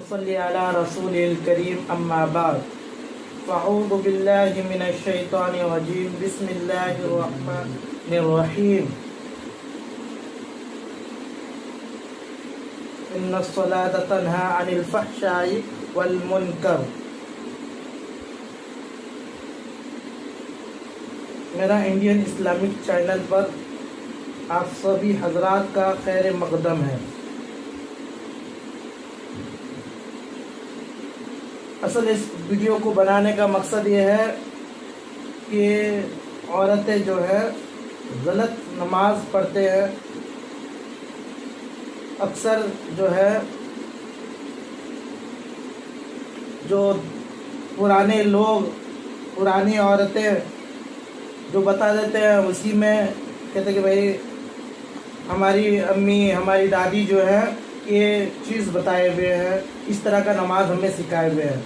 نصلي على رسول الكريم أما بعد فأعوذ بالله من الشيطان الرجيم بسم الله الرحمن الرحيم إن الصلاة تنهى عن الفحشاء والمنكر. میرا انڈین اسلامک چینل پر آپ سبھی حضرات کا خیر مقدم ہے. اصل اس ویڈیو کو بنانے کا مقصد یہ ہے کہ عورتیں جو ہے غلط نماز پڑھتے ہیں. اکثر جو ہے جو پرانے لوگ پرانی عورتیں جو بتا دیتے ہیں اسی میں کہتے ہیں کہ بھائی ہماری امی ہماری دادی جو ہے یہ چیز بتائے ہوئے ہیں, اس طرح کا نماز ہمیں سکھائے ہوئے ہیں.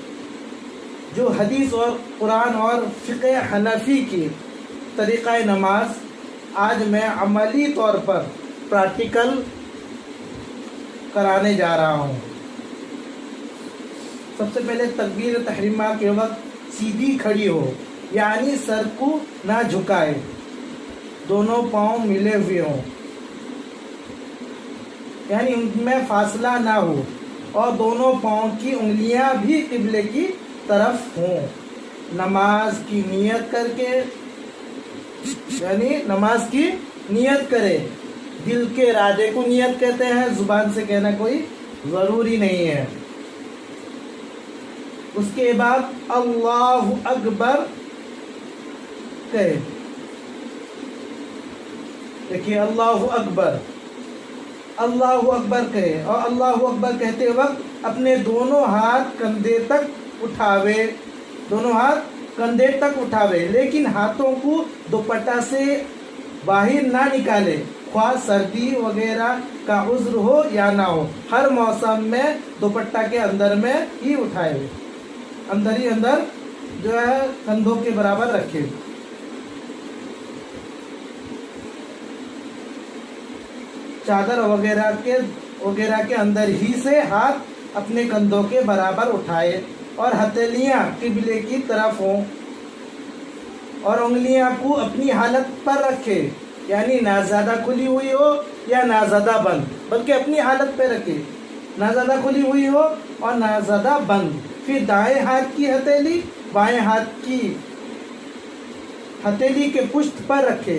جو حدیث اور قرآن اور فقہ حنفی کی طریقہ نماز آج میں عملی طور پر پریکٹیکل کرانے جا رہا ہوں. سب سے پہلے تکبیر تحریمہ کے وقت سیدھی کھڑی ہو, یعنی سر کو نہ جھکائے, دونوں پاؤں ملے ہوئے ہوں, یعنی ان میں فاصلہ نہ ہو, اور دونوں پاؤں کی انگلیاں بھی قبلے کی طرف ہوں. نماز کی نیت کر کے, یعنی نماز کی نیت کرے. دل کے ارادے کو نیت کہتے ہیں, زبان سے کہنا کوئی ضروری نہیں ہے. اس کے بعد اللہ اکبر کہے. دیکھیے اللہ اکبر کہے, اور اللہ اکبر کہتے وقت اپنے دونوں ہاتھ کندھے تک اٹھاوے, لیکن ہاتھوں کو دوپٹہ سے باہر نہ نکالے, خواہ سردی وغیرہ کا عذر ہو یا نہ ہو. ہر موسم میں دوپٹہ کے اندر میں ہی اٹھائے, اندر جو ہے کندھوں کے برابر رکھے. چادر وغیرہ کے اندر ہی سے ہاتھ اپنے کندھوں کے برابر اٹھائے, اور ہتھیلیاں قبلے کی طرف ہوں, اور انگلیاں کو اپنی حالت پر رکھے, یعنی نہ زیادہ کھلی ہوئی ہو یا نہ زیادہ بند, بلکہ اپنی حالت پہ رکھے, نہ زیادہ کھلی ہوئی ہو اور نہ زیادہ بند. پھر دائیں ہاتھ کی ہتھیلی بائیں ہاتھ کی ہتھیلی کے پشت پر رکھے.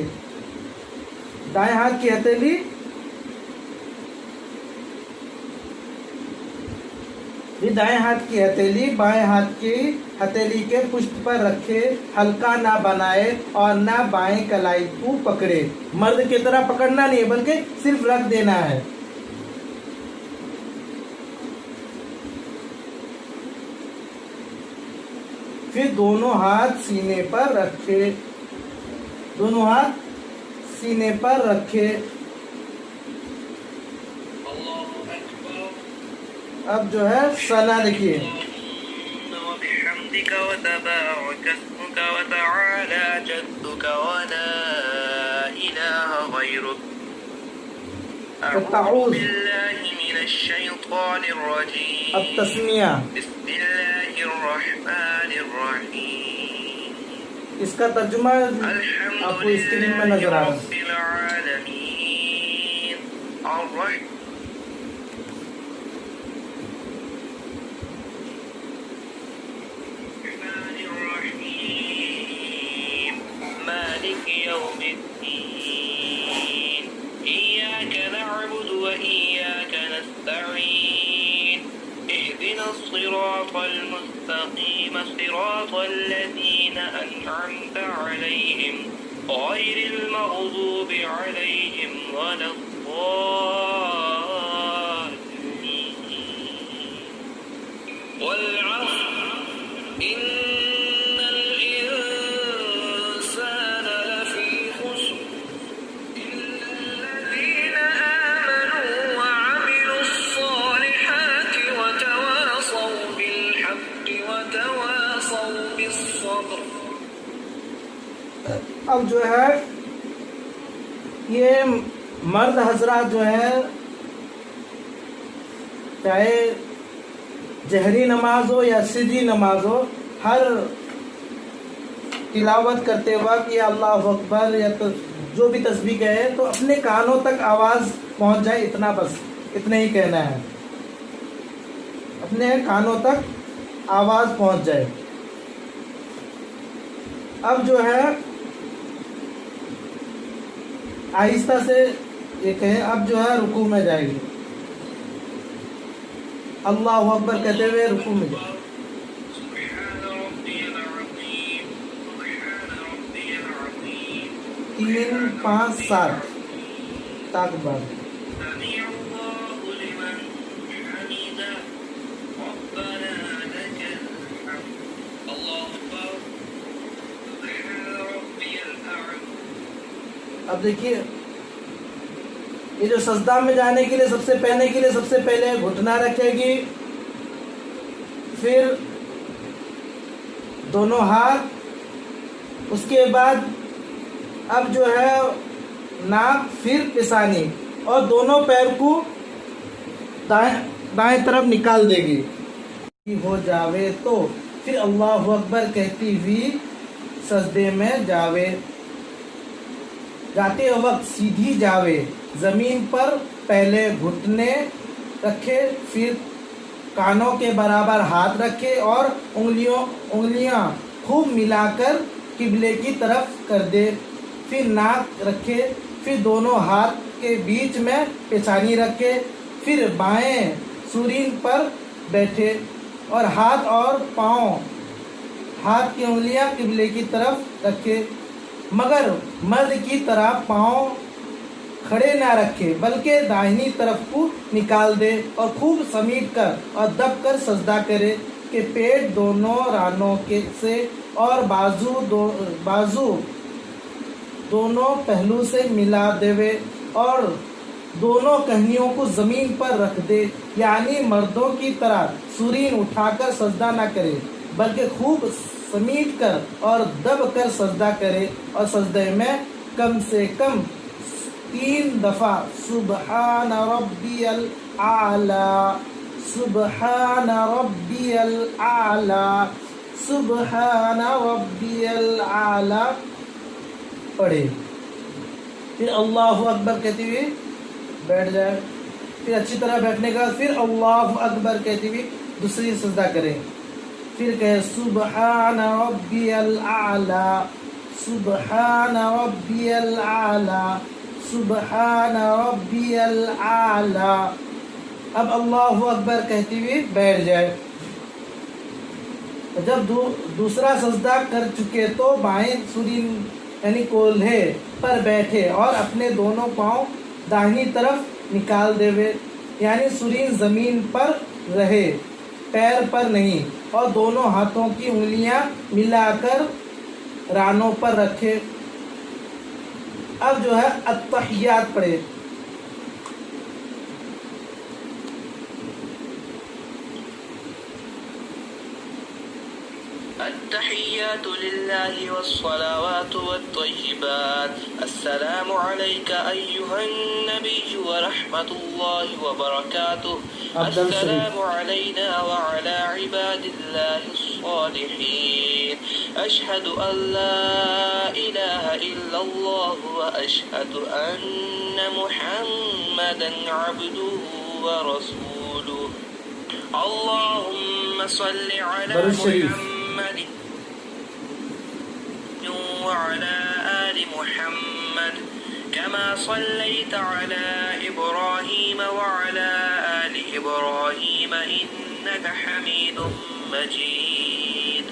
دائیں ہاتھ کی ہتھیلی دائیں ہاتھ کی ہتھیلی بائیں ہاتھ کی ہتھیلی کے پشت پر رکھے. ہلکا نہ بنائے اور نہ بائیں کلائی کو پکڑے. مرد کی طرح پکڑنا نہیں بلکہ صرف رکھ دینا ہے. پھر دونوں ہاتھ سینے پر رکھے. اب جو ہے ثنا دیکھیے. تعوذ. اب تسمیہ. اس کا ترجمہ آپ کو اسکرین میں نظر آ رہا ہے. مالك يوم الدين إياك نعبد وإياك نستعين اهدنا الصراط المستقيم صراط الذين أنعمت عليهم غير المغضوب عليهم ولا الضالين والعصر إن اب جو ہے یہ مرد حضرات جو ہے چاہے جہری نماز ہو یا سری نماز ہو، ہر تلاوت کرتے وقت یا اللہ اکبر یا جو بھی تسبیح کہے تو اپنے کانوں تک آواز پہنچ جائے، اتنا بس، اتنا ہی کہنا ہے، اپنے کانوں تک آواز پہنچ جائے۔ اب جو ہے آہستہ سے یہ کہیں، اب جو ہے رکوع میں جائے گی، اللہ اکبر کہتے ہوئے رکوع میں جائے۔ سبحان ربي العظيم سبحان ربي العظيم 3 5 7 تک بعد سمع الله لمن حمده ربنا لك الحمد الله أكبر سبحان ربي الأعلى۔ اب دیکھیے یہ جو سجدہ میں جانے کے لیے سب سے پہلے گھٹنا رکھے گی، پھر دونوں ہاتھ، اس کے بعد اب جو ہے ناک، پھر پیشانی، اور دونوں پیر کو دائیں طرف نکال دے گی۔ ہو جاوے تو پھر اللہ اکبر کہتی ہوئی سجدے میں جاوے، جاتے وقت سیدھی جاوے، زمین پر پہلے گھٹنے رکھے، پھر کانوں کے برابر ہاتھ رکھے اور انگلیاں خوب ملا کر قبلے کی طرف کر دے، پھر ناک رکھے، پھر دونوں ہاتھ کے بیچ میں پیشانی رکھے، پھر بائیں سورین پر بیٹھے اور ہاتھ اور پاؤں، ہاتھ کی انگلیاں قبلے کی طرف رکھے، مگر مرد کی طرح پاؤں کھڑے نہ رکھے بلکہ داہنی طرف کو نکال دے اور خوب سمیٹ کر اور دب کر سجدہ کرے کہ پیٹ دونوں رانوں سے اور بازو دونوں پہلو سے ملا دے اور دونوں کہنیوں کو زمین پر رکھ دے، یعنی مردوں کی طرح سورین اٹھا کر سجدہ نہ کرے بلکہ خوب سمیٹ کر اور دب کر سجدہ کرے، اور سجدے میں کم سے کم 3 دفعہ سبحان ربی الاعلی، سبحان ربی الاعلی، سبحان ربی الاعلی پڑھے، پھر اللہ اکبر کہتے ہوئے بیٹھ جائے، پھر اچھی طرح بیٹھنے کا پھر اللہ اکبر کہتے ہوئے دوسری سجدہ کرے، پھر کہے سبحان ربی الاعلی، سبحان ربی الاعلی، سبحان ربی الاعلی۔ اب اللہ اکبر کہتے ہوئے بیٹھ جائے۔ جب دوسرا سجدہ کر چکے تو بائیں سورین یعنی کولہے پر بیٹھے اور اپنے دونوں پاؤں داہنی طرف نکال دے، یعنی سورین زمین پر رہے، پیر پر نہیں، اور دونوں ہاتھوں کی انگلیاں ملا کر رانوں پر رکھے۔ اب جو ہے التحیات پڑھے۔ التحيات لله والصلوات والطيبات، السلام عليك أيها النبي ورحمة الله وبركاته، السلام علينا وعلى عباد الله الصالحين، أشهد أن لا إله إلا الله وأشهد أن محمدا عبده ورسوله، اللهم صل على محمد وعلى آل محمد كما صليت على إبراهيم وعلى آل إبراهيم إنك حميد مجيد،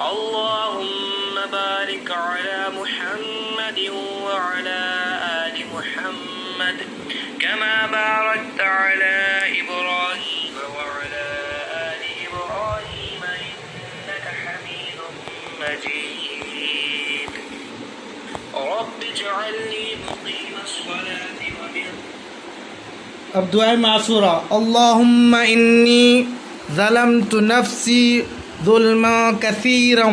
اللهم بارك على محمد وعلى آل محمد كما باركت على إبراهيم وعلى آل إبراهيم إنك حميد مجيد، رب اجعلني مقيم الصلاة ومن اب دعائے معصورہ۔ اللہم انی ظلمت نفسی ظلما کثیرا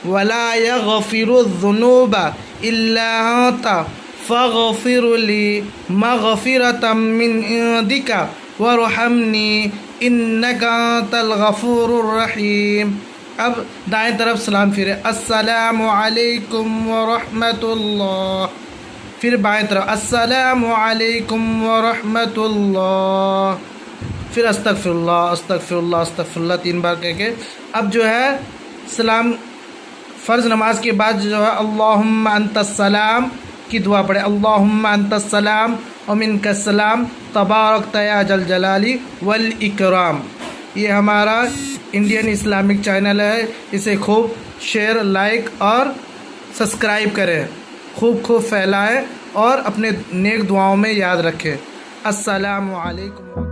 ولا یغفر الذنوب الا انت فاغفر لی مغفرة من عندک وارحمنی انک انت الغفور الرحیم۔ اب دائیں طرف سلام پھرے، السلام علیکم ورحمۃ اللہ، پھر بائیں طرف السلام علیکم ورحمۃ اللہ، پھر استغفر اللہ استغفر اللہ استغفر اللہ 3 بار کہہ کے اب جو ہے سلام فرض نماز کے بعد جو ہے اللہم انت السلام کی دعا پڑھے، اللہم انت السلام ومنک السلام تبارکت یا ذل جلالی والاکرام۔ یہ ہمارا انڈین اسلامک چینل ہے، اسے خوب شیئر لائک اور سبسکرائب کریں، خوب پھیلائیں اور اپنے نیک دعاؤں میں یاد رکھیں۔ السلام علیکم۔